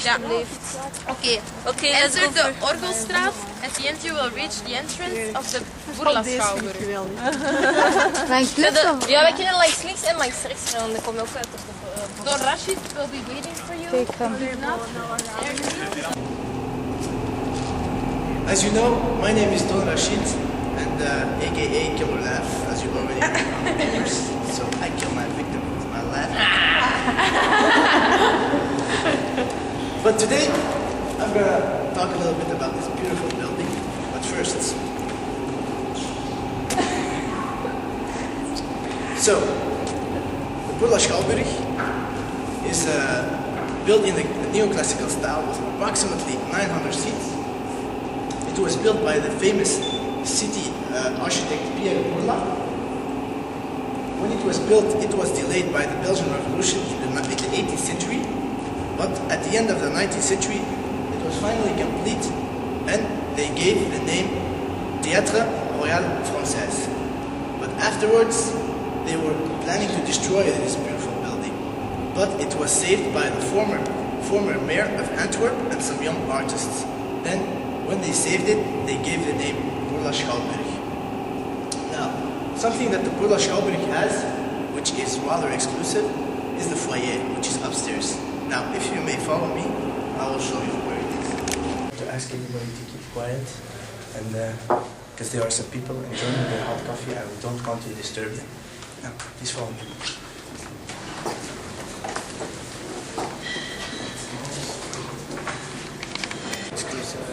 Ja. Okay, enter the Orgelstraat. At the end you will reach the entrance of the Boerla-schouwburg. Ja, wij kunnen langs links en langs rechts gaan. Dan kom je ook uit op de Don Rashid will be waiting for you. As you know, my name is Don Rashid, and aka Killer Laugh, as you already know. So I kill my victim with my laugh. But today, I'm gonna talk a little bit about this beautiful building. But first, so the Boerla Schouwburg is built in the neoclassical style with approximately 900 seats. It was built by the famous city architect Pierre Boerla. When it was built, it was delayed by the Belgian Revolution in the 18th century, but at the end of the 19th century, it was finally complete, and they gave the name Théâtre Royal Français. But afterwards, they were planning to destroy this beautiful building, but it was saved by the former mayor of Antwerp and some young artists. Then, when they saved it, they gave the name Boerla Schouwburg. Now, something that the Boerla Schouwburg has, which is rather exclusive, is the foyer, which is upstairs. Now, if you may follow me, I will show you where it is. To ask everybody to keep quiet, and because there are some people enjoying their hot coffee, I don't want to disturb them. Now, please follow me. Exclusive,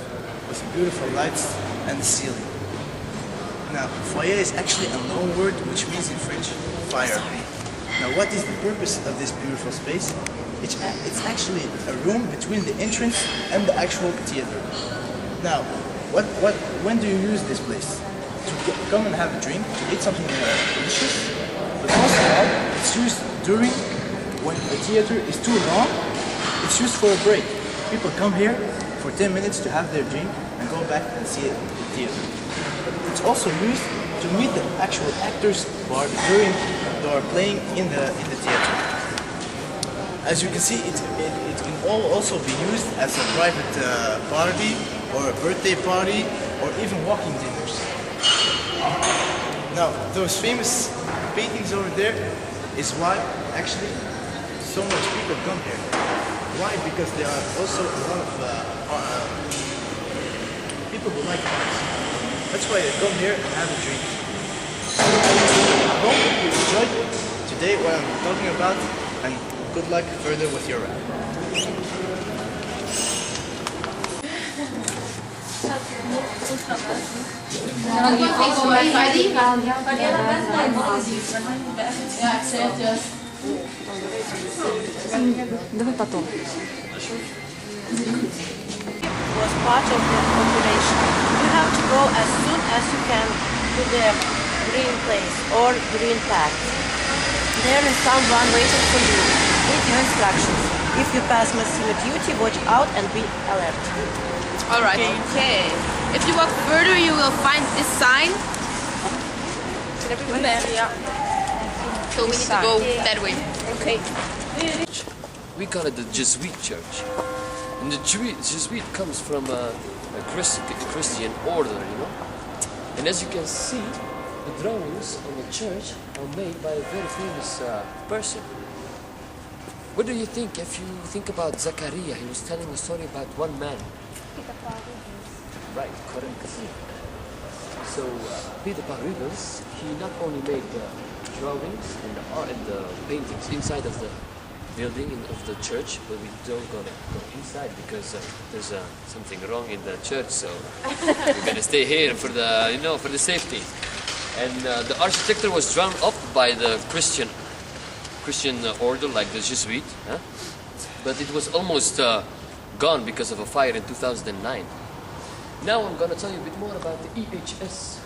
with beautiful lights and the ceiling. Now, foyer is actually a loan word which means in French, fire. Now, what is the purpose of this beautiful space? It's actually a room between the entrance and the actual theater. Now, when do you use this place? To come and have a drink, to eat something delicious, but most of all, it's used during when the theater is too long. It's used for a break. People come here for 10 minutes to have their drink and go back and see the theater. It's also used to meet the actual actors who are playing in the theater. As you can see, it can also be used as a private party or a birthday party or even walking dinners. Now, those famous paintings over there is why actually so much people come here. Why? Because there are also a lot of people who like art. That's why they come here and have a drink. I hope you enjoyed today what I'm talking about, and good luck further with your rap. Was part of the operation. You have to go as soon as you can to the green place or green path. There is someone waiting for you. Read your instructions. If you pass muscular duty, watch out and be alert. Alright. Okay. If you walk further, you will find this sign. Yeah. So we need to go that way. Okay. We call it the Jesuit church. And the Jesuit comes from a Christian order, you know. And as you can see, the drawings on the church are made by a very famous person. What do you think if you think about Zachariah? He was telling a story about one man. Right, correct. So Peter Parubens, he not only made the drawings and the art and the paintings inside of the building of the church, but we don't gonna go inside because there's something wrong in the church, so we're gonna stay here for the for the safety. And the architecture was drawn up by the Christian order, like the Jesuit, but it was almost gone because of a fire in 2009. Now I'm gonna tell you a bit more about the EHS.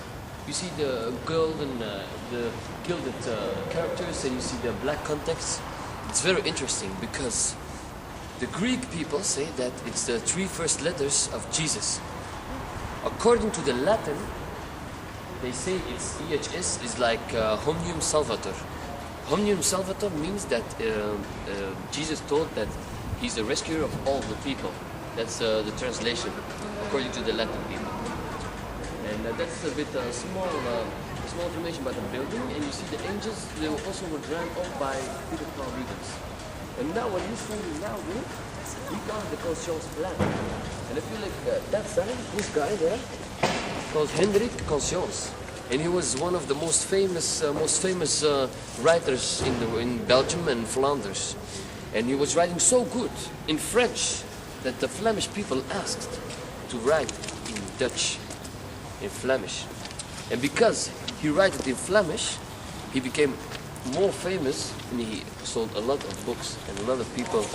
You see the golden, the gilded characters, and you see the black context. It's very interesting because the Greek people say that it's the three first letters of Jesus. According to the Latin, they say it's EHS is like Omnium Salvator. Omnium Salvator means that Jesus told that he's the rescuer of all the people. That's the translation according to the Latin people. And that's a bit small information about the building. And you see the angels, they also were drawn up by Peter Paul Rubens. And now what he's standing now with, he got the Conscience plan. And if you look at that side, this guy there, called Hendrik Conscience. And he was one of the most famous writers in Belgium and Flanders. And he was writing so good in French that the Flemish people asked to write in Dutch, in Flemish. And because he wrote it in Flemish, he became more famous, and he sold a lot of books, and a lot of people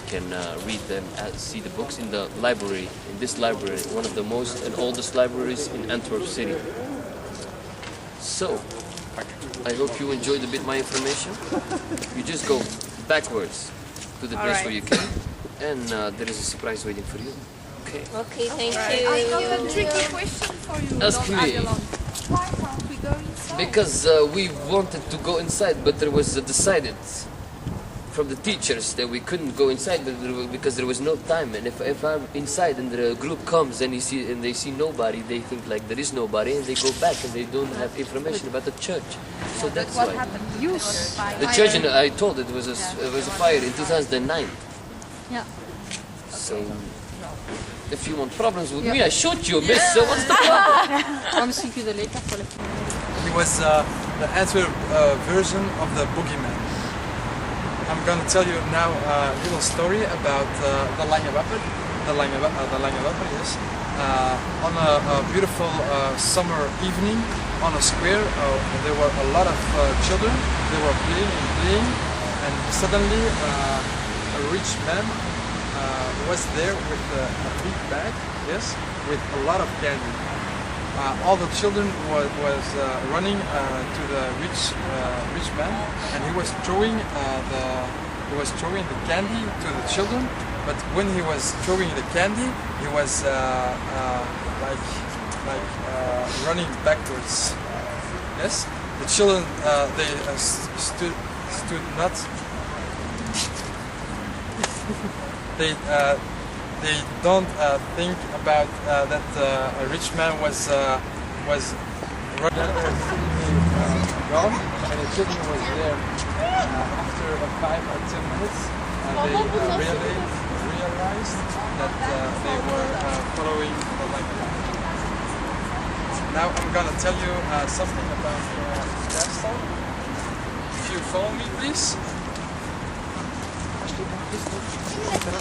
can read them, see the books in the library, in this library, one of the most and oldest libraries in Antwerp city. So, I hope you enjoyed a bit my information. You just go backwards to the place where you came, and there is a surprise waiting for you. Okay. Okay, thank you. I have a tricky question for you. Ask Don me. Adelon. Why can't we go inside? Because we wanted to go inside, but there was decided from the teachers that we couldn't go inside because there was no time. And if I'm inside and the group comes and they see nobody, they think like there is nobody, and they go back and they don't have information about the church. So that's What why. happened? You fire. The church, and I told it was a fire in 2009. Yeah. So if you want problems with me, I shoot you, miss. So what's the problem? He was the Antwerp version of the boogeyman. I'm going to tell you now a little story about the Lange Wapper. The Lange Wapper, yes. On a beautiful summer evening on a square, there were a lot of children. They were playing, and suddenly a rich man was there with a big bag, yes, with a lot of candy. All the children was running to the rich man, and he was throwing the candy to the children. But when he was throwing the candy, he was running backwards. Yes, the children they stood not. They don't think about that a rich man was gone, and the children was there after 5 or 10 minutes. They realized that they were following the Lange Wapper. Now I'm gonna tell you something about Castle. If you follow me, please.